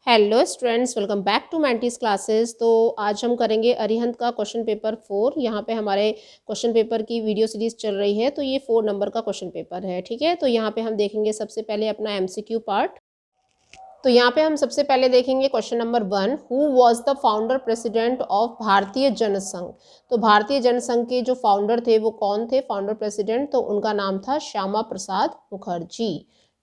Hello students, welcome back to मैंटीज classes. तो आज हम करेंगे अरिहंत का क्वेश्चन पेपर 4। यहाँ पे हमारे क्वेश्चन पेपर की वीडियो सीरीज चल रही है, तो ये 4 नंबर का क्वेश्चन पेपर है। ठीक है, तो यहाँ पे हम देखेंगे सबसे पहले अपना एमसीक्यू पार्ट। तो यहाँ पे हम सबसे पहले देखेंगे question number 1, who was the founder president of भारतीय जनसंघ। तो भारतीय जनसंघ के जो फाउंडर थे वो कौन थे, फाउंडर प्रेसिडेंट, तो उनका नाम था श्यामा प्रसाद मुखर्जी।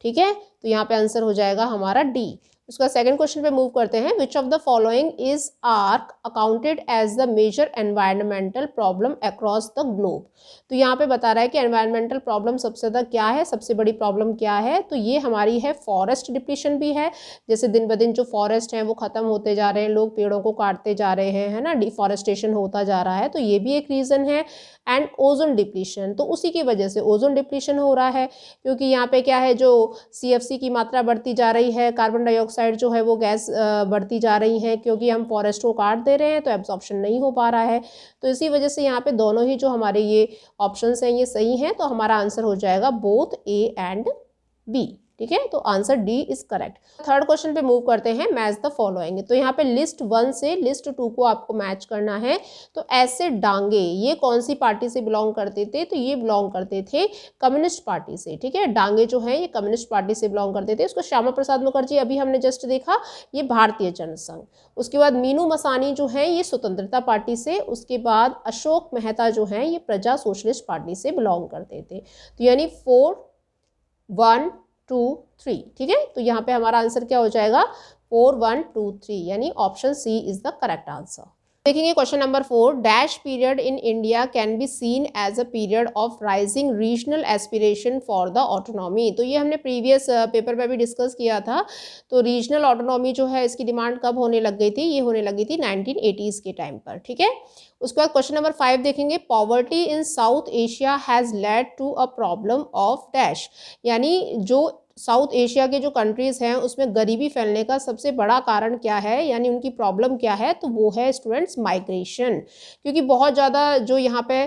ठीक है, तो यहाँ पे आंसर हो जाएगा हमारा डी। उसका सेकंड क्वेश्चन पे मूव करते हैं। Which of the following is arc accounted as the major environmental problem across the globe. तो यहाँ पे बता रहा है कि एनवायरमेंटल प्रॉब्लम सबसे ज़्यादा क्या है, सबसे बड़ी प्रॉब्लम क्या है, तो ये हमारी है फॉरेस्ट डिप्लीशन भी है। जैसे दिन ब दिन जो फॉरेस्ट हैं वो ख़त्म होते जा रहे हैं, लोग पेड़ों को काटते जा रहे हैं, है ना, डिफॉरेस्टेशन होता जा रहा है, तो ये भी एक रीज़न है। एंड ओजोन डिप्लीशन, तो उसी की वजह से ओजोन डिप्लीशन हो रहा है, क्योंकि यहाँ पे क्या है, जो CFC की मात्रा बढ़ती जा रही है, कार्बन डाइऑक्साइड जो है वो गैस बढ़ती जा रही है, क्योंकि हम फॉरेस्ट को काट दे रहे हैं तो एब्जॉर्प्शन नहीं हो पा रहा है। तो इसी वजह से यहाँ पे दोनों ही जो हमारे ये ऑप्शंस हैं ये सही हैं, तो हमारा आंसर हो जाएगा बोथ ए एंड बी। ठीक है, तो answer D is correct. Third question पे मूव करते हैं, मैच द फॉलोइंग। तो यहाँ पे लिस्ट 1 से लिस्ट 2 को आपको मैच करना है। तो ऐसे डांगे ये कौन सी पार्टी से बिलोंग करते थे, तो ये बिलोंग करते थे कम्युनिस्ट पार्टी से। ठीक है, डांगे जो है ये कम्युनिस्ट पार्टी से बिलोंग करते थे। उसको श्यामा प्रसाद मुखर्जी अभी हमने जस्ट देखा, ये भारतीय जनसंघ। उसके बाद मीनू मसानी जो है ये स्वतंत्रता पार्टी से। उसके बाद अशोक मेहता जो है ये प्रजा सोशलिस्ट पार्टी से बिलोंग करते थे। तो यानी 4, 1, 2, 3। ठीक है, तो यहाँ पे हमारा आंसर क्या हो जाएगा, 4, 1, 2, 3, यानी option C is the correct answer. देखेंगे question number 4, dash period in India can be seen as a period of rising regional aspiration for the autonomy. तो ये हमने प्रीवियस पेपर में भी डिस्कस किया था। तो रीजनल ऑटोनॉमी जो है इसकी डिमांड कब होने लग गई थी, ये होने लगी थी 1980s के टाइम पर। ठीक है, उसके बाद क्वेश्चन नंबर 5 देखेंगे, poverty in South Asia has led to a problem of dash. यानी जो साउथ एशिया के जो कंट्रीज़ हैं उसमें गरीबी फैलने का सबसे बड़ा कारण क्या है, यानी उनकी प्रॉब्लम क्या है, तो वो है स्टूडेंट्स माइग्रेशन। क्योंकि बहुत ज़्यादा जो यहाँ पे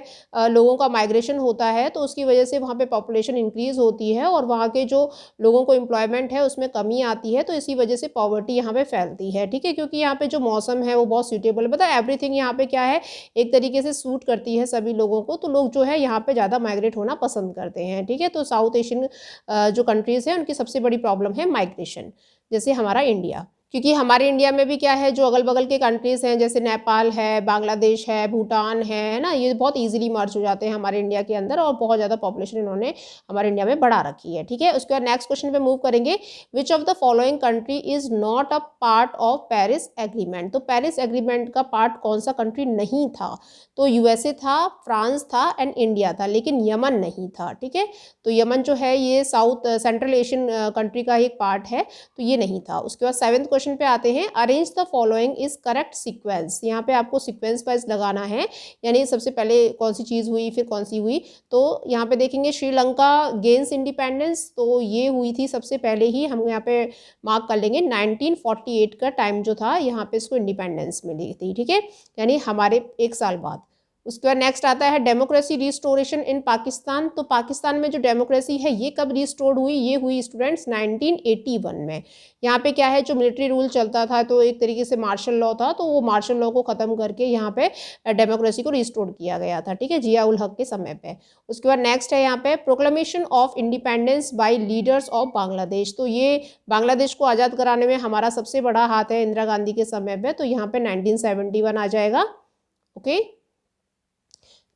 लोगों का माइग्रेशन होता है, तो उसकी वजह से वहाँ पे पॉपुलेशन इंक्रीज़ होती है और वहाँ के जो लोगों को एम्प्लॉयमेंट है उसमें कमी आती है, तो इसी वजह से पॉवर्टी यहाँ पे फैलती है। ठीक है, क्योंकि यहाँ पे जो मौसम है वो बहुत सूटेबल है, पता है एवरीथिंग यहाँ पे क्या है, एक तरीके से सूट करती है सभी लोगों को, तो लोग जो है यहाँ पे ज़्यादा माइग्रेट होना पसंद करते हैं। ठीक है, तो साउथ एशियन जो कंट्रीज़ हैं उनकी सबसे बड़ी प्रॉब्लम है माइग्रेशन, जैसे हमारा इंडिया। क्योंकि हमारे इंडिया में भी क्या है, जो अगल बगल के कंट्रीज़ हैं जैसे नेपाल है, बांग्लादेश है, भूटान है ना, ये बहुत इजीली मर्ज हो जाते हैं हमारे इंडिया के अंदर, और बहुत ज़्यादा पॉपुलेशन इन्होंने हमारे इंडिया में बढ़ा रखी है। ठीक है, उसके बाद नेक्स्ट क्वेश्चन पे मूव करेंगे, विच of the following country is not a part of Paris agreement. तो पेरिस एग्रीमेंट का पार्ट कौन सा कंट्री नहीं था, तो USA था, फ्रांस था एंड इंडिया था, लेकिन यमन नहीं था। ठीक है, तो यमन जो है ये साउथ सेंट्रल एशियन कंट्री का एक पार्ट है, तो ये नहीं था। उसके बाद 7th क्वेश्चन पे आते हैं, arrange the following is correct sequence. यहाँ पे आपको सीक्वेंस वाइज लगाना है, यानी सबसे पहले कौन सी चीज़ हुई फिर कौन सी हुई। तो यहाँ पे देखेंगे श्रीलंका गेन्स इंडिपेंडेंस, तो ये हुई थी सबसे पहले ही, हम यहाँ पे मार्क कर लेंगे 1948 का टाइम जो था, यहाँ पे इसको इंडिपेंडेंस मिली थी। ठीक है, यानी हमारे 1 साल बाद। उसके बाद नेक्स्ट आता है डेमोक्रेसी रिस्टोरेशन इन पाकिस्तान। तो पाकिस्तान में जो डेमोक्रेसी है ये कब रिस्टोर्ड हुई, ये हुई स्टूडेंट्स 1981 में। यहाँ पे क्या है, जो मिलिट्री रूल चलता था, तो एक तरीके से मार्शल लॉ था, तो वो मार्शल लॉ को ख़त्म करके यहाँ पे डेमोक्रेसी को रिस्टोर किया गया था। ठीक है, जिया उल हक के समय पे। उसके बाद नेक्स्ट है यहाँ पे proclamation of independence by leaders of Bangladesh. तो ये बांग्लादेश को आज़ाद कराने में हमारा सबसे बड़ा हाथ है इंदिरा गांधी के समय पर, तो यहाँ पे 1971 आ जाएगा। ओके,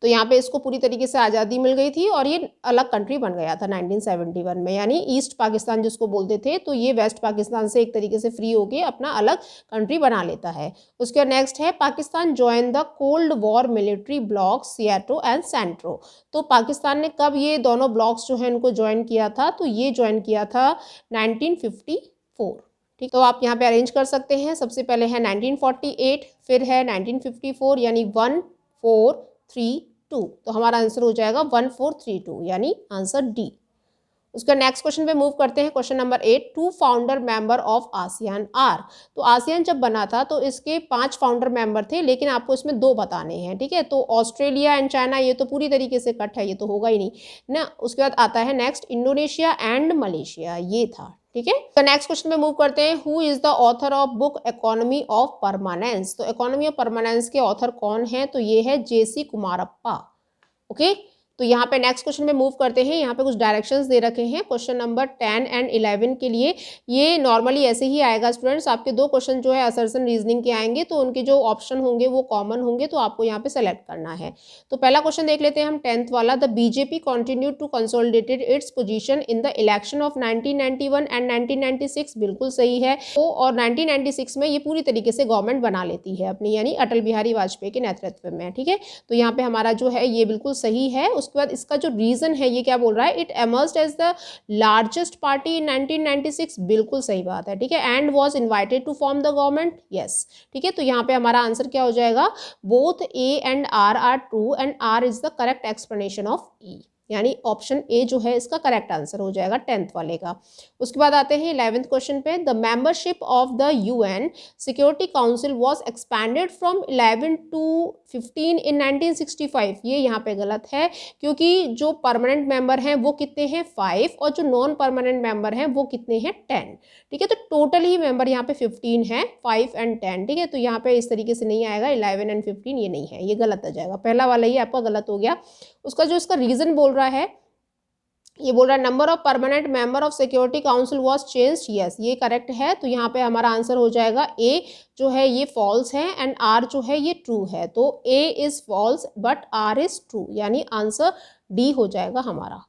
तो यहाँ पे इसको पूरी तरीके से आज़ादी मिल गई थी और ये अलग कंट्री बन गया था 1971 में, यानी ईस्ट पाकिस्तान जिसको बोलते थे, तो ये वेस्ट पाकिस्तान से एक तरीके से फ्री होके अपना अलग कंट्री बना लेता है। उसके बाद नेक्स्ट है Pakistan join the cold war military blocks SEATO and CENTO. तो पाकिस्तान ने कब ये दोनों ब्लॉक्स जो है इनको ज्वाइन किया था, तो ये ज्वाइन किया था 1954। ठीक, तो आप यहाँ पे अरेंज कर सकते हैं, सबसे पहले है 1948, फिर है 1954, यानी 1, 4, 3, 2। तो हमारा आंसर हो जाएगा 1432, यानी आंसर डी। उसका नेक्स्ट क्वेश्चन पे मूव करते हैं, question number 8, 2 founder member of ASEAN are. तो आसियान जब बना था तो इसके 5 फाउंडर मेंबर थे, लेकिन आपको इसमें 2 बताने हैं। ठीक है, तो ऑस्ट्रेलिया एंड चाइना ये तो पूरी तरीके से कट है, ये तो होगा ही नहीं ना। उसके बाद आता है नेक्स्ट इंडोनेशिया एंड मलेशिया, ये था। ठीक है। तो नेक्स्ट क्वेश्चन में मूव करते हैं, who is the author of book economy of permanence. तो इकोनॉमी ऑफ परमानेंस के ऑथर कौन है, तो ये है JC कुमारप्पा। ओके, तो यहाँ पे नेक्स्ट क्वेश्चन में मूव करते हैं। यहाँ पे कुछ डायरेक्शंस दे रखे हैं क्वेश्चन नंबर 10 एंड 11 के लिए। ये नॉर्मली ऐसे ही आएगा स्टूडेंट्स, आपके दो क्वेश्चन जो है असर्शन रीजनिंग के आएंगे, तो उनके जो ऑप्शन होंगे वो कॉमन होंगे, तो आपको यहाँ पे सेलेक्ट करना है। तो पहला क्वेश्चन देख लेते हैं हम 10th वाला। The BJP continue to consolidated its position in the election of 1991 and 1996, बिल्कुल सही है। और 1996 में ये पूरी तरीके से गवर्नमेंट बना लेती है अपनी, यानी अटल बिहारी वाजपेयी के नेतृत्व में, ठीक है। तो यहाँ पे हमारा जो है ये बिल्कुल सही है। उसके बाद इसका जो रीजन है ये क्या बोल रहा है, it emerged as the largest party in 1996, बिल्कुल सही बात है, ठीक है। And was invited to form the government, yes, ठीक है। तो यहाँ पे हमारा आंसर क्या हो जाएगा, both A and R are true and R is the correct explanation of E, यानी ऑप्शन ए जो है इसका करेक्ट आंसर हो जाएगा 10th वाले का। उसके बाद आते हैं 11th क्वेश्चन पे। The membership of the UN security council was expanded from 11 to 15 in 1965। ये यहाँ पे गलत है, क्योंकि जो परमानेंट मेंबर हैं वो कितने हैं 5, और जो नॉन परमानेंट मेंबर हैं वो कितने हैं 10, ठीक है। तो टोटल ही मेंबर यहाँ पे 15 है, 5 एंड 10, ठीक है। तो यहाँ पे इस तरीके से नहीं आएगा, 11 एंड 15 ये नहीं है, ये गलत आ जाएगा, पहला वाला ही आपका गलत हो गया। उसका जो इसका रीजन बोल रहा है, ये बोल रहा है number of permanent member of security council was changed, yes ये करेक्ट है। तो यहाँ पे हमारा आंसर हो जाएगा ए जो है ये फॉल्स है एंड आर जो है ये ट्रू है। तो A is false but R is true, यानी आंसर डी हो जाएगा हमारा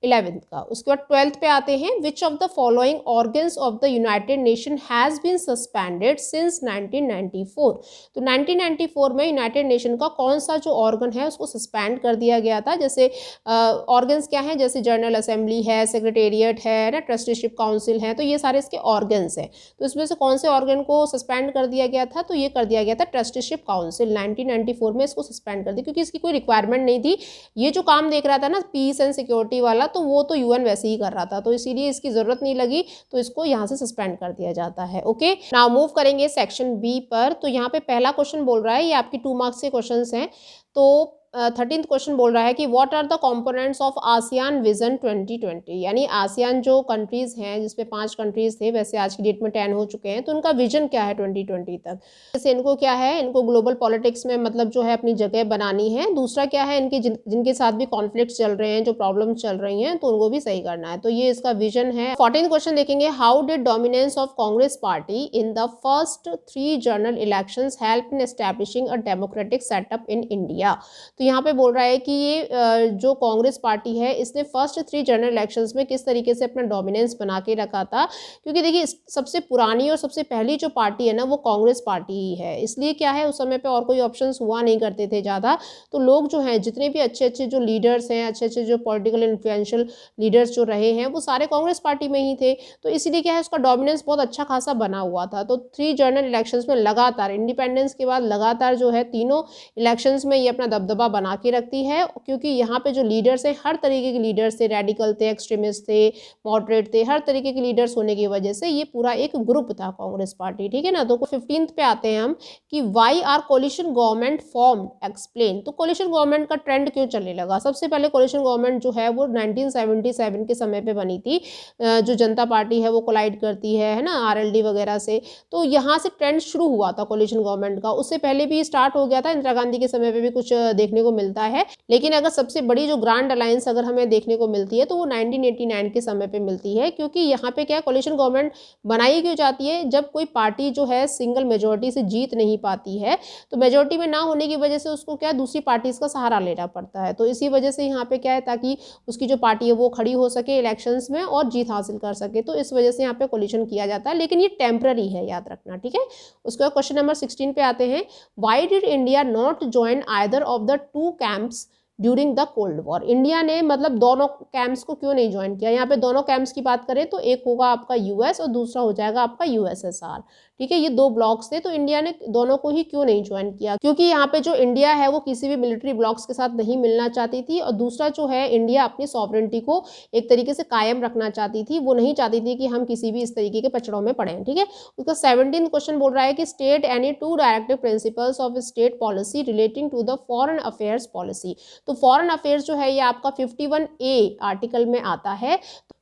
11th का। उसके बाद 12th पे आते हैं। Which of the following organs of the United Nation has been suspended since 1994। तो 1994 में यूनाइटेड नेशन का कौन सा जो ऑर्गन है उसको सस्पेंड कर दिया गया था। जैसे ऑर्गन्स क्या हैं, जैसे जनरल असेंबली है, सेक्रेटेरिएट है ना, ट्रस्टीशिप काउंसिल है, तो ये सारे इसके ऑर्गन्स हैं। तो इसमें से कौन से ऑर्गन को सस्पेंड कर दिया गया था, तो ये कर दिया गया था ट्रस्टीशिप काउंसिल। 1994 में इसको सस्पेंड कर दिया, क्योंकि इसकी कोई रिक्वायरमेंट नहीं थी। ये जो काम देख रहा था ना पीस एंड सिक्योरिटी वाला, तो वो तो UN वैसे ही कर रहा था, तो इसीलिए इसकी जरूरत नहीं लगी, तो इसको यहाँ से सस्पेंड कर दिया जाता है। ओके, नाउ मूव करेंगे सेक्शन बी पर। तो यहाँ पे पहला क्वेश्चन बोल रहा है, ये आपकी 2 मार्क्स के क्वेश्चंस हैं। तो 13th क्वेश्चन बोल रहा है कि what are the components of ASEAN vision 2020, यानी आसियान जो कंट्रीज हैं जिसमें 5 कंट्रीज थे, वैसे आज की डेट में 10 हो चुके हैं, तो उनका विजन क्या है 2020 तक। जैसे इनको क्या है, इनको ग्लोबल पॉलिटिक्स में मतलब जो है अपनी जगह बनानी है। दूसरा क्या है, इनके जिनके साथ भी कॉन्फ्लिक्ट चल रहे हैं, जो प्रॉब्लम चल रही हैं, तो उनको भी सही करना है। तो ये इसका विजन है। 14th क्वेश्चन देखेंगे, how did dominance of Congress party in the first 3 general elections help in establishing a democratic setup in India. तो यहाँ पे बोल रहा है कि ये जो कांग्रेस पार्टी है इसने फर्स्ट 3 जनरल इलेक्शंस में किस तरीके से अपना डोमिनेंस बना के रखा था। क्योंकि देखिए सबसे पुरानी और सबसे पहली जो पार्टी है ना वो कांग्रेस पार्टी ही है, इसलिए क्या है उस समय पे और कोई ऑप्शंस हुआ नहीं करते थे ज़्यादा। तो लोग जो हैं जितने भी अच्छे अच्छे जो लीडर्स हैं, अच्छे अच्छे जो पॉलिटिकल इन्फ्लुएंशियल लीडर्स जो रहे हैं, वो सारे कांग्रेस पार्टी में ही थे। तो इसीलिए क्या है उसका डोमिनेंस बहुत अच्छा खासा बना हुआ था। तो 3 जनरल इलेक्शंस में लगातार इंडिपेंडेंस के बाद लगातार जो है तीनों इलेक्शंस में ये अपना दबदबा बना के रखती है। क्योंकि यहाँ पे जो लीडर्स हैं हर तरीके के लीडर्स थे, रेडिकल थे, एक्सट्रीमिस्ट थे, मॉडरेट थे, हर तरीके के लीडर्स होने की वजह से ये पूरा एक ग्रुप था कांग्रेस पार्टी, ठीक है ना। तो 15th पे आते हैं हम कि why are coalition government form, explain. तो कोलिशन गवर्नमेंट का ट्रेंड क्यों चलने लगा। सबसे पहले कोलिशन गवर्नमेंट जो है वो 1977 के समय पे बनी थी। जो जनता पार्टी है वो कोलाइड करती है ना RLD वगैरह से, तो यहाँ से ट्रेंड शुरू हुआ था कोलिशन गवर्नमेंट का। उससे पहले भी स्टार्ट हो गया था, इंदिरा गांधी के समय पे भी कुछ देखने को मिलता है। लेकिन अगर सबसे बड़ी जो ग्रांड अलायंस अगर हमें देखने को मिलती है तो वो 1989 के समय पे मिलती है। क्योंकि यहाँ पे क्या कोलिशन गवर्नमेंट बनाई क्यों जाती है, जब कोई पार्टी जो है सिंगल मेजोरिटी से जीत नहीं पाती है, तो मेजोरिटी में ना होने की वजह से उसको क्या दूसरी पार्टीज का सहारा लेना पड़ता है। तो इसी वजह से यहाँ पे क्या है, ताकि उसकी जो पार्टी है वो खड़ी हो सके इलेक्शंस में और जीत हासिल कर सके, तो इस वजह से यहाँ पे कोलिशन किया जाता है। लेकिन ये टेम्पररी है, याद रखना, ठीक है। उसके बाद क्वेश्चन नंबर 16 पे आते हैं। Why did India not join either of the 2 camps during the cold war. India ने मतलब दोनों कैंप्स को क्यों नहीं ज्वाइन किया। यहाँ पे दोनों कैंप्स की बात करें तो एक होगा आपका US और दूसरा हो जाएगा आपका USSR, ठीक है। ये 2 ब्लॉक्स थे, तो इंडिया ने दोनों को ही क्यों नहीं ज्वाइन किया, क्योंकि यहाँ पे जो इंडिया है वो किसी भी मिलिट्री ब्लॉक्स के साथ नहीं मिलना चाहती थी। और दूसरा जो है इंडिया अपनी सॉवरेंटी को एक तरीके से कायम रखना चाहती थी, वो नहीं चाहती थी कि हम किसी भी इस तरीके के पचड़ों में पड़े, ठीक है। उसका 17th क्वेश्चन बोल रहा है कि state any 2 directive principles of state policy relating to the foreign affairs policy. तो फॉरेन अफेयर्स जो है ये आपका 51A आर्टिकल में आता है।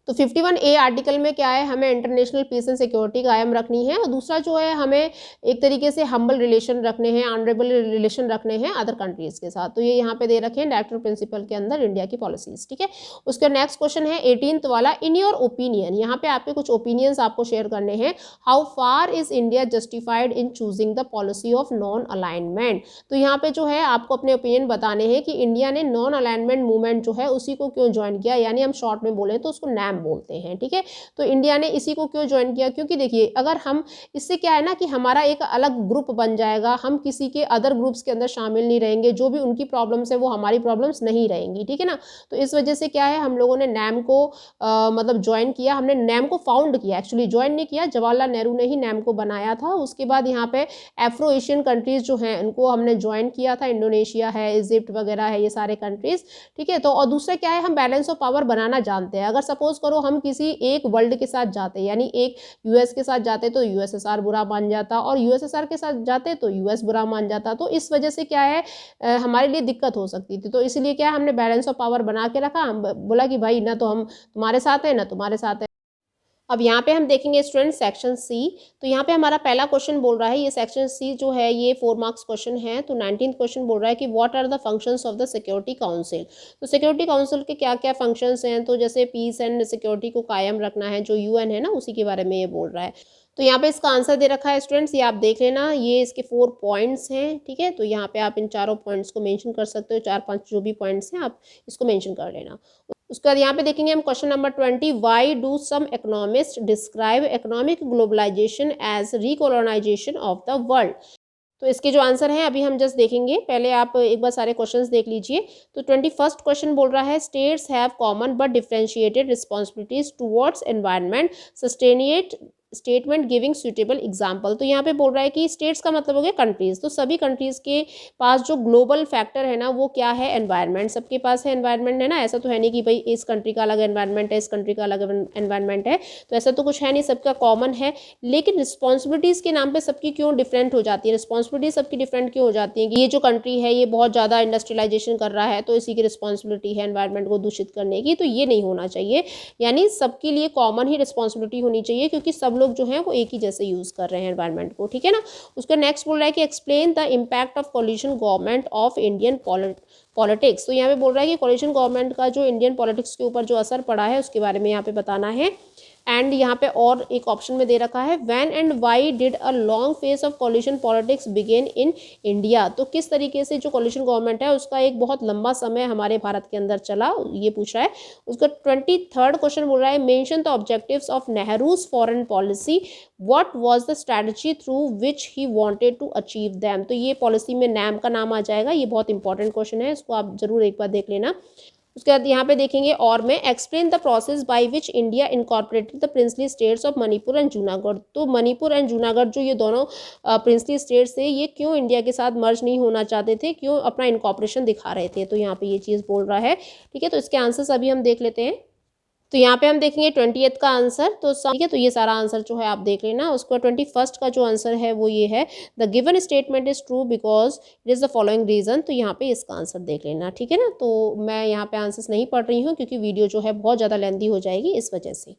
तो 51A आर्टिकल में क्या है, हमें इंटरनेशनल पीस एंड सिक्योरिटी कायम रखनी है, और दूसरा जो है हमें एक तरीके से हम्बल रिलेशन रखने हैं, ऑनरेबल रिलेशन रखने हैं अदर कंट्रीज़ के साथ। तो ये यहाँ पे दे रखे हैं डायरेक्टर प्रिंसिपल के अंदर इंडिया की पॉलिसीज़, ठीक है। उसका नेक्स्ट क्वेश्चन है 18th वाला, इन योर ओपिनियन, यहाँ पे आपके कुछ ओपिनियंस आपको शेयर करने हैं। How far is India justified in choosing the policy of non alignment. तो यहाँ पे जो है आपको अपने ओपिनियन बताने हैं कि इंडिया ने नॉन अलाइनमेंट मूवमेंट जो है उसी को क्यों ज्वाइन किया, यानी हम शॉर्ट में बोले तो उसको नैम बोलते हैं, ठीक है। तो इंडिया ने इसी को क्यों ज्वाइन किया, क्योंकि देखिए अगर हम इससे क्या है ना कि हमारा एक अलग ग्रुप बन जाएगा, हम किसी के अदर ग्रुप्स के अंदर शामिल नहीं रहेंगे, जो भी उनकी प्रॉब्लम्स है वो हमारी प्रॉब्लम्स नहीं रहेंगी, ठीक है ना। तो इस वजह से क्या है, हम लोगों ने नैम को मतलब ज्वाइन किया, हमने नैम को फाउंड किया, एक्चुअली ज्वाइन नहीं किया, जवाहरलाल नेहरू ने ही नैम को बनाया था। उसके बाद यहाँ पे एफ्रो एशियन कंट्रीज जो हैं उनको हमने ज्वाइन किया था, इंडोनेशिया है, इजिप्ट वगैरह है, ये सारे कंट्रीज, ठीक है। तो और दूसरा क्या है, हम बैलेंस ऑफ पावर बनाना जानते हैं। अगर सपोज करो हम किसी एक वर्ल्ड के साथ जाते, यानी एक यूएस के साथ जाते तो यूएसएसआर बुरा मान जाता, और यूएसएसआर के साथ जाते तो यूएस बुरा मान जाता। तो इस वजह से क्या है हमारे लिए दिक्कत हो सकती थी। तो इसलिए क्या है, हमने बैलेंस ऑफ पावर बना के रखा, हम बोला कि भाई ना तो हम तुम्हारे साथ हैं ना तुम्हारे साथ है। अब यहाँ पे हम देखेंगे स्टूडेंट सेक्शन सी। तो यहाँ पे हमारा पहला क्वेश्चन बोल रहा है, ये सेक्शन सी जो है ये 4 मार्क्स क्वेश्चन है। तो 19th क्वेश्चन बोल रहा है कि what are the functions of the security council. तो सिक्योरिटी काउंसिल के क्या क्या फंक्शंस हैं, तो जैसे पीस एंड सिक्योरिटी को कायम रखना है, जो यूएन है ना उसी के बारे में ये बोल रहा है। तो यहाँ पे इसका आंसर दे रखा है स्टूडेंट्स, ये आप देख लेना, ये इसके 4 पॉइंट्स हैं, ठीक है। तो यहाँ पे आप इन चारों पॉइंट्स को मेंशन कर सकते हो, 4-5 जो भी पॉइंट्स हैं आप इसको मेंशन कर लेना। उसके बाद यहाँ पे देखेंगे हम question number 20, why do some economist describe economic globalisation as recolonisation of the world. तो इसके जो आंसर हैं अभी हम जस्ट देखेंगे, पहले आप एक बार सारे क्वेश्चंस देख लीजिए। तो 21st क्वेश्चन बोल रहा है, states have common but differentiated responsibilities towards environment substantiate statement giving suitable example. तो यहाँ पे बोल रहा है कि स्टेट्स का मतलब हो गया कंट्रीज, तो सभी कंट्रीज के पास जो ग्लोबल फैक्टर है ना वो क्या है, एनवायरनमेंट। सबके पास है एनवायरनमेंट, है ना। ऐसा तो है नहीं कि भाई इस कंट्री का अलग एनवायरनमेंट है, इस कंट्री का अलग एनवायरनमेंट है, तो ऐसा तो कुछ है नहीं, सबका कॉमन है। लेकिन रिस्पॉन्सिबिलिटीज़ के नाम पे सबकी क्यों डिफरेंट हो जाती है, रिस्पॉन्सिबिलिटी सबकी डिफरेंट क्यों हो जाती है कि ये जो कंट्री है ये बहुत ज़्यादा इंडस्ट्रियलाइजेशन कर रहा है तो इसी की रिस्पॉन्सिबिलिटी है एनवायरनमेंट को दूषित करने की। तो ये नहीं होना चाहिए, यानी सबके लिए कॉमन ही रिस्पॉन्सिबिलिटी होनी चाहिए, क्योंकि सब लोग जो हैं वो एक ही जैसे यूज़ कर रहे हैं एनवायरनमेंट को, ठीक है ना। उसका नेक्स्ट बोल रहा है कि explain the impact of coalition government of Indian politics. तो यहाँ पे बोल रहा है कि कोलिशन गवर्नमेंट का जो इंडियन पॉलिटिक्स के ऊपर जो असर पड़ा है उसके बारे में यहाँ पे बताना है। एंड यहाँ पे और एक ऑप्शन में दे रखा है, when and why did a long phase of coalition politics begin in India. तो किस तरीके से जो कोलिशन गवर्नमेंट है उसका एक बहुत लंबा समय हमारे भारत के अंदर चला, ये पूछ रहा है। उसका 23rd क्वेश्चन बोल रहा है, mention the objectives of Nehru's foreign policy, what was the strategy through which he wanted to achieve them. तो ये पॉलिसी में नैम का नाम आ जाएगा, ये बहुत इंपॉर्टेंट क्वेश्चन है, इसको आप जरूर एक बार देख लेना। उसके बाद यहाँ पे देखेंगे और में, explain the process by which India incorporated the princely states of Manipur and Junagadh. तो मणिपुर एंड जूनागढ़ जो ये दोनों प्रिंसली स्टेट्स थे, ये क्यों इंडिया के साथ मर्ज नहीं होना चाहते थे, क्यों अपना इनकॉर्पोरेशन दिखा रहे थे। तो यहाँ पे ये चीज़ बोल रहा है, ठीक है। तो इसके आंसर्स अभी हम देख लेते हैं। तो यहाँ पे हम देखेंगे 20th का आंसर, तो ठीक है, तो ये सारा आंसर जो है आप देख लेना। उसका 21st का जो आंसर है वो ये है, the given statement is true because it is the following reason. तो यहाँ पे इसका आंसर देख लेना, ठीक है ना। तो मैं यहाँ पे आंसर्स नहीं पढ़ रही हूँ क्योंकि वीडियो जो है बहुत ज़्यादा लेंथी हो जाएगी इस वजह से।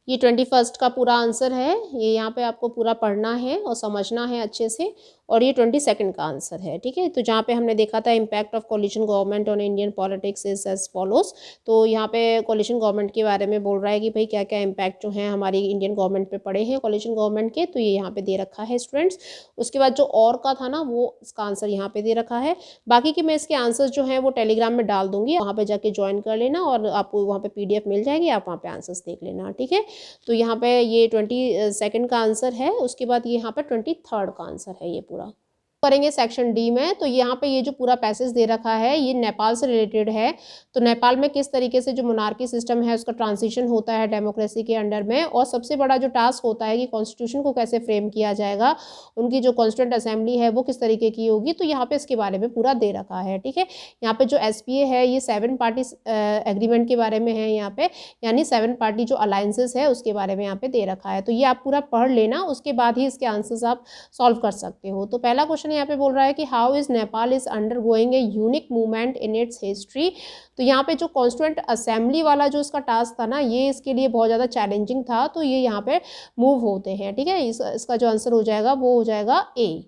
ये 21st का पूरा आंसर है, ये यहाँ पे आपको पूरा पढ़ना है और समझना है अच्छे से। और ये 22nd का आंसर है, ठीक है। तो जहाँ पे हमने देखा था impact of coalition government on Indian politics is as follows. तो यहाँ पे कोलिशन गवर्नमेंट के बारे में बोल रहा है कि भाई क्या क्या इम्पैक्ट जो हैं हमारी इंडियन गवर्नमेंट पे पड़े हैं कोलिशन गवर्नमेंट के, तो ये यहाँ पे दे रखा है स्टूडेंट्स। उसके बाद जो और का था ना वो इसका आंसर यहाँ पे दे रखा है। बाकी के मैं इसके आंसर्स जो हैं वो टेलीग्राम में डाल दूंगी, वहाँ पे जाके ज्वाइन कर लेना और आपको वहाँ पे PDF मिल जाएगी, आप वहाँ पे आंसर्स देख लेना, ठीक है। तो यहाँ पे ये 22nd का आंसर है। उसके बाद यहाँ पे 23rd का आंसर है ये पूरा। करेंगे सेक्शन डी में। तो यहाँ पे ये जो पूरा पैसेज दे रखा है ये नेपाल से रिलेटेड है। तो नेपाल में किस तरीके से जो मोनार्की सिस्टम है उसका ट्रांजिशन होता है डेमोक्रेसी के अंडर में, और सबसे बड़ा जो टास्क होता है कि कॉन्स्टिट्यूशन को कैसे फ्रेम किया जाएगा, उनकी जो कॉन्स्टिट्यूंट असेंबली है वो किस तरीके की होगी, तो यहाँ पे इसके बारे में पूरा दे रखा है, ठीक है। यहाँ पे जो SPA है ये 7 पार्टी एग्रीमेंट के बारे में है यहाँ पे, यानी 7 पार्टी जो अलायंसेस है उसके बारे में यहाँ पे दे रखा है। तो ये आप पूरा पढ़ लेना, उसके बाद ही इसके आंसर्स आप सॉल्व कर सकते हो। तो पहला क्वेश्चन यहाँ पे बोल रहा है कि how is Nepal is undergoing a unique movement in its history. तो यहाँ पे जो कॉन्स्टिट्यूएंट असेंबली वाला जो इसका टास्क था ना, ये इसके लिए बहुत ज़्यादा चैलेंजिंग था, तो ये यहाँ पे मूव होते हैं। ठीक है, इसका जो आंसर हो जाएगा वो हो जाएगा ए।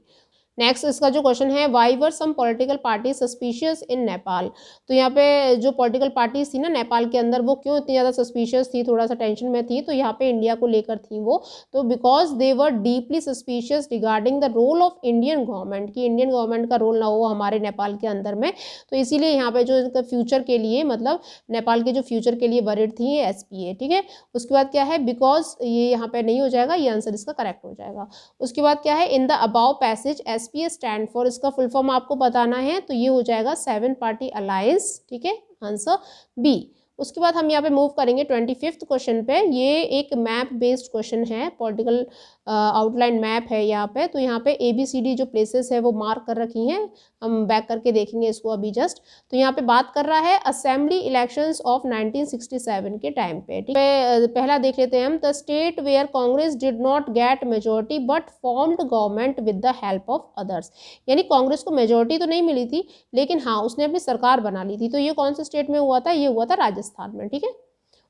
नेक्स्ट इसका जो क्वेश्चन है, why were some political party suspicious in Nepal. तो यहाँ पे जो पॉलिटिकल पार्टीज थी ना नेपाल के अंदर, वो क्यों इतनी ज़्यादा सस्पिशियस थी, थोड़ा सा टेंशन में थी, तो यहाँ पे इंडिया को लेकर थी वो। तो because they were deeply suspicious regarding the role of Indian government, कि इंडियन गवर्नमेंट का रोल ना हो हमारे नेपाल के अंदर में, तो इसीलिए यहाँ पे जो इनका फ्यूचर के लिए, मतलब नेपाल के जो फ्यूचर के लिए वरिड थी ये SPA। ठीक है, उसके बाद क्या है, बिकॉज ये यहाँ पे नहीं हो जाएगा, ये आंसर इसका करेक्ट हो जाएगा। उसके बाद क्या है, in the above passage SPA stand for, इसका फुल फॉर्म आपको बताना है, तो ये हो जाएगा 7 पार्टी अलायंस। ठीक है, आंसर बी। उसके बाद हम यहाँ पे मूव करेंगे 25th क्वेश्चन पे। ये एक मैप बेस्ड क्वेश्चन है, पॉलिटिकल आउटलाइन मैप है यहाँ पे। तो यहाँ पे ABCD जो प्लेसेस है वो मार्क कर रखी हैं, हम बैक करके देखेंगे इसको अभी जस्ट। तो यहाँ पे बात कर रहा है असेंबली इलेक्शंस ऑफ 1967 के टाइम पे। ठीक है, पहला देख लेते हैं हम, the state where Congress did not get majority but formed government with the help of others. यानी कांग्रेस को मेजोरिटी तो नहीं मिली थी, लेकिन हाँ उसने अपनी सरकार बना ली थी। तो ये कौन से स्टेट में हुआ था, ये हुआ था राजस्थान में। ठीक है,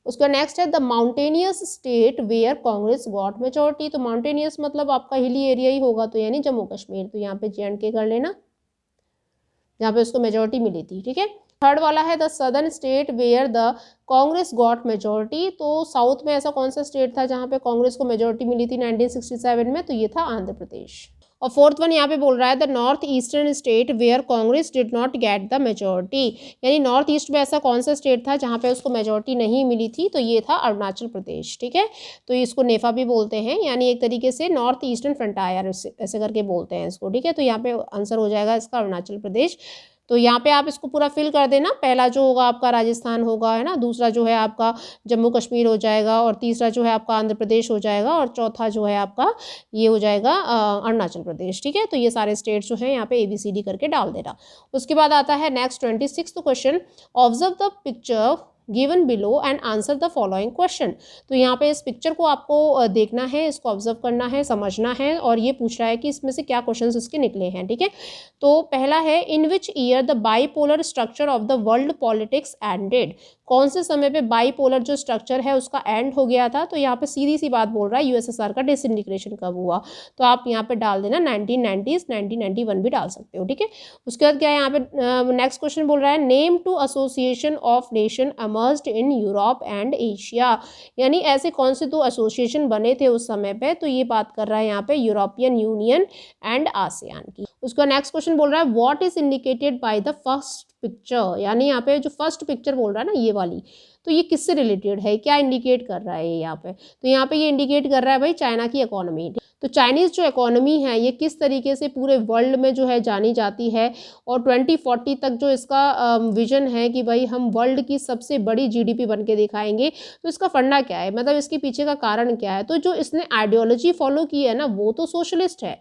उसका नेक्स्ट है the mountainous state where Congress got majority. तो माउंटेनियस मतलब आपका हिली एरिया ही होगा, तो यानी जम्मू कश्मीर। तो यहाँ पे J&K कर लेना, जहाँ पे उसको मेजोरिटी मिली थी। ठीक है, थर्ड वाला है the southern state where the Congress got majority. तो साउथ में ऐसा कौन सा स्टेट था जहाँ पे कांग्रेस को मेजोरिटी मिली थी 1967 में, तो ये था आंध्र प्रदेश। और फोर्थ वन यहाँ पे बोल रहा है the north eastern state where Congress did not get the majority. यानी नॉर्थ ईस्ट में ऐसा कौन सा स्टेट था जहाँ पे उसको मेजोरिटी नहीं मिली थी, तो ये था अरुणाचल प्रदेश। ठीक है, तो इसको नेफा भी बोलते हैं, यानी एक तरीके से नॉर्थ ईस्टर्न फ्रंटायर ऐसे करके बोलते हैं इसको। ठीक है, तो यहाँ पे आंसर हो जाएगा इसका अरुणाचल प्रदेश। तो यहाँ पे आप इसको पूरा फिल कर देना। पहला जो होगा आपका राजस्थान होगा, है ना, दूसरा जो है आपका जम्मू कश्मीर हो जाएगा, और तीसरा जो है आपका आंध्र प्रदेश हो जाएगा, और चौथा जो है आपका ये हो जाएगा अरुणाचल प्रदेश। ठीक है, तो ये सारे स्टेट जो है यहाँ पे ABCD करके डाल देना। उसके बाद आता है next 26th question, observe the picture given below and answer the following question. तो यहाँ पे इस पिक्चर को आपको देखना है, इसको ऑब्जर्व करना है, समझना है, और ये पूछ रहा है कि इसमें से क्या क्वेश्चंस इसके निकले हैं। ठीक है, तो पहला है in which year the bipolar structure of the world politics ended. कौन से समय पे बाईपोलर जो स्ट्रक्चर है उसका एंड हो गया था। तो यहाँ पे सीधी सी बात बोल रहा है USSR का डिसइंटीग्रेशन कब हुआ, तो आप यहाँ पे डाल देना 1990s, 1991 भी डाल सकते हो। ठीक है, उसके बाद क्या है यहाँ पे नेक्स्ट क्वेश्चन बोल रहा है name two association of nation emerged in Europe and Asia. यानी ऐसे कौन से दो एसोसिएशन बने थे उस समय पे, तो ये बात कर रहा है यहाँ पे यूरोपियन यूनियन एंड आसियान की। उसका नेक्स्ट क्वेश्चन बोल रहा है what is indicated by the first picture. यानी यहाँ पे जो फर्स्ट पिक्चर बोल रहा है ना ये वाली, तो ये किससे रिलेटेड है, क्या इंडिकेट कर रहा है यहाँ पे। तो यहाँ पे ये इंडिकेट कर रहा है भाई चाइना की इकोनॉमी। तो चाइनीज़ जो इकोनॉमी है ये किस तरीके से पूरे वर्ल्ड में जो है जानी जाती है, और 2040 तक जो इसका विजन है कि भाई हम वर्ल्ड की सबसे बड़ी GDP बन के दिखाएंगे। तो इसका फंडा क्या है, मतलब इसके पीछे का कारण क्या है। तो जो इसने आइडियोलॉजी फॉलो की है ना वो तो सोशलिस्ट है,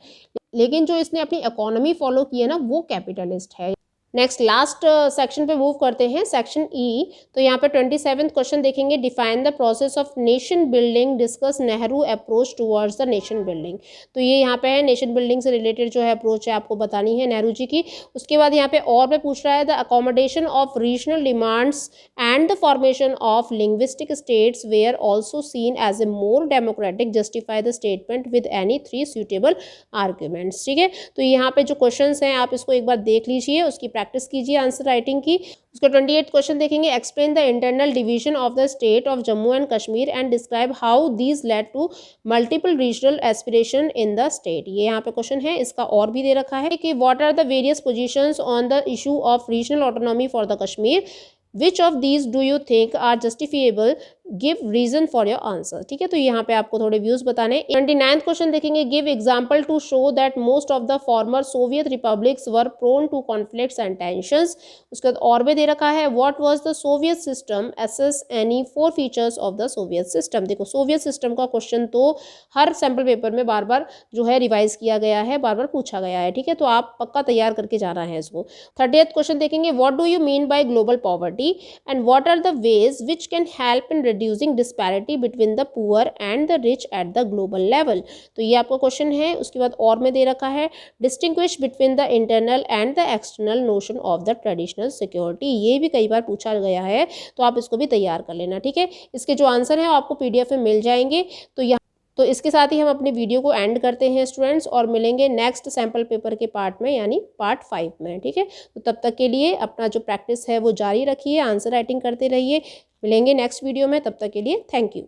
लेकिन जो इसने अपनी इकोनॉमी फॉलो की है ना वो कैपिटलिस्ट है। नेक्स्ट लास्ट सेक्शन पे मूव करते हैं, सेक्शन E। तो यहाँ पे 27th क्वेश्चन देखेंगे, define the process of nation building, discuss Nehru approach towards the nation building. तो ये यहाँ पे है नेशन बिल्डिंग से रिलेटेड जो है अप्रोच है आपको बतानी है नेहरू जी की। उसके बाद यहाँ पे और पे पूछ रहा है the accommodation of regional demands and the formation of linguistic states were also seen as a more democratic, justify the statement with any 3 suitable arguments. ठीक है, तो यहाँ पे जो क्वेश्चन हैं आप इसको एक बार देख लीजिए, उसकी प्रैक्टिस कीजिए आंसर राइटिंग की। उसका 28th क्वेश्चन देखेंगे, explain the internal division of the state of Jammu and Kashmir and describe how these led to multiple regional aspiration in the state. ये यहाँ पे क्वेश्चन है, इसका और भी दे रखा है कि what are the various positions on the issue of regional autonomy for the Kashmir, which of these do you think are justifiable, give reason for your answer. ठीक है, तो यहाँ पे आपको थोड़े व्यूज बताने। 29th क्वेश्चन देखेंगे, give example to show that most of the former Soviet republics were prone to conflicts and tensions. उसके बाद और भी दे रखा है, what was the Soviet system, assess any 4 features of the Soviet system. देखो Soviet system का question तो हर सैम्पल पेपर में बार बार जो है रिवाइज किया गया है, बार बार पूछा गया है। ठीक है, तो आप पक्का तैयार करके जाना है इसको। 30th क्वेश्चन देखेंगे, what do you mean by global poverty and what are the ways which can help in reducing disparity between the poor and the rich at the global level. तो ये आपका क्वेश्चन है। उसके बाद और में दे रखा है distinguish between the internal and the external notion of the traditional security. ये भी कई बार पूछा गया है, तो आप इसको भी तैयार कर लेना, ठीक है। इसके जो आंसर हैं आपको PDF में मिल जाएंगे। तो इसके साथ ही हम अपने वीडियो को एंड करते हैं स्टूडेंट्स, और मिलेंगे नेक्स्ट सैम्पल पेपर के पार्ट में, यानी पार्ट 5 में, ठीक है। तो तब तक के लिए अपना जो प्रैक्टिस है वो जारी रखिए, आंसर राइटिंग करते रहिए। मिलेंगे नेक्स्ट वीडियो में, तब तक के लिए थैंक यू।